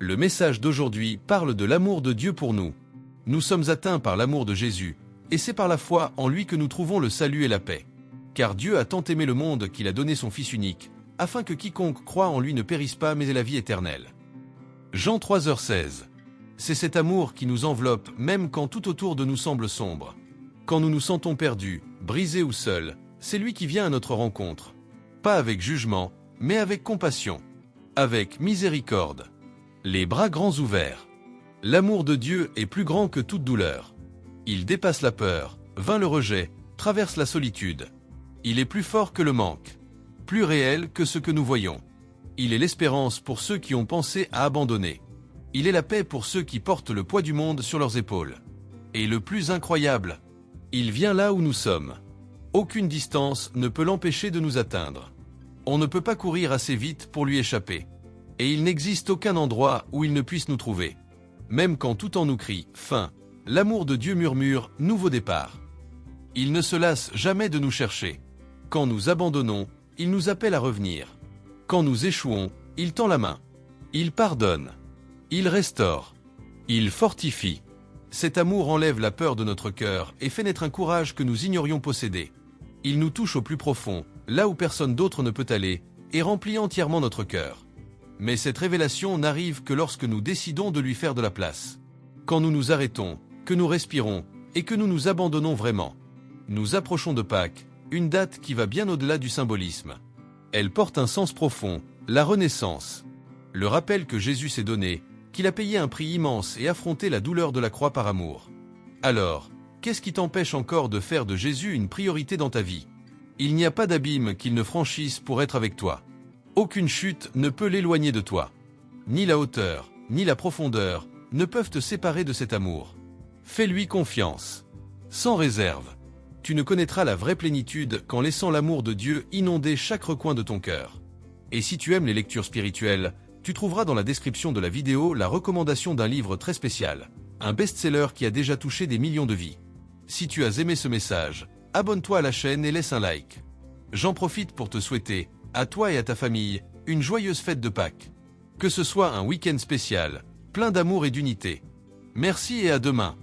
Le message d'aujourd'hui parle de l'amour de Dieu pour nous. Nous sommes atteints par l'amour de Jésus, et c'est par la foi en lui que nous trouvons le salut et la paix. Car Dieu a tant aimé le monde qu'il a donné son Fils unique, afin que quiconque croit en lui ne périsse pas mais ait la vie éternelle. Jean 3h16. C'est cet amour qui nous enveloppe même quand tout autour de nous semble sombre. Quand nous nous sentons perdus, brisés ou seuls, c'est lui qui vient à notre rencontre. Pas avec jugement, mais avec compassion. Avec miséricorde. Les bras grands ouverts. L'amour de Dieu est plus grand que toute douleur. Il dépasse la peur, vainc le rejet, traverse la solitude. Il est plus fort que le manque. Plus réel que ce que nous voyons. Il est l'espérance pour ceux qui ont pensé à abandonner. Il est la paix pour ceux qui portent le poids du monde sur leurs épaules. Et le plus incroyable, il vient là où nous sommes. Aucune distance ne peut l'empêcher de nous atteindre. On ne peut pas courir assez vite pour lui échapper. Et il n'existe aucun endroit où il ne puisse nous trouver. Même quand tout en nous crie « fin », l'amour de Dieu murmure « nouveau départ ». Il ne se lasse jamais de nous chercher. Quand nous abandonnons, il nous appelle à revenir. Quand nous échouons, il tend la main. Il pardonne. Il restaure. Il fortifie. Cet amour enlève la peur de notre cœur et fait naître un courage que nous ignorions posséder. Il nous touche au plus profond, là où personne d'autre ne peut aller, et remplit entièrement notre cœur. Mais cette révélation n'arrive que lorsque nous décidons de lui faire de la place. Quand nous nous arrêtons, que nous respirons, et que nous nous abandonnons vraiment. Nous approchons de Pâques, une date qui va bien au-delà du symbolisme. Elle porte un sens profond, la renaissance. Le rappel que Jésus s'est donné, qu'il a payé un prix immense et affronté la douleur de la croix par amour. Alors, qu'est-ce qui t'empêche encore de faire de Jésus une priorité dans ta vie? Il n'y a pas d'abîme qu'il ne franchisse pour être avec toi. Aucune chute ne peut l'éloigner de toi. Ni la hauteur, ni la profondeur ne peuvent te séparer de cet amour. Fais-lui confiance. Sans réserve. Tu ne connaîtras la vraie plénitude qu'en laissant l'amour de Dieu inonder chaque recoin de ton cœur. Et si tu aimes les lectures spirituelles, tu trouveras dans la description de la vidéo la recommandation d'un livre très spécial, un best-seller qui a déjà touché des millions de vies. Si tu as aimé ce message, abonne-toi à la chaîne et laisse un like. J'en profite pour te souhaiter, à toi et à ta famille, une joyeuse fête de Pâques. Que ce soit un week-end spécial, plein d'amour et d'unité. Merci et à demain.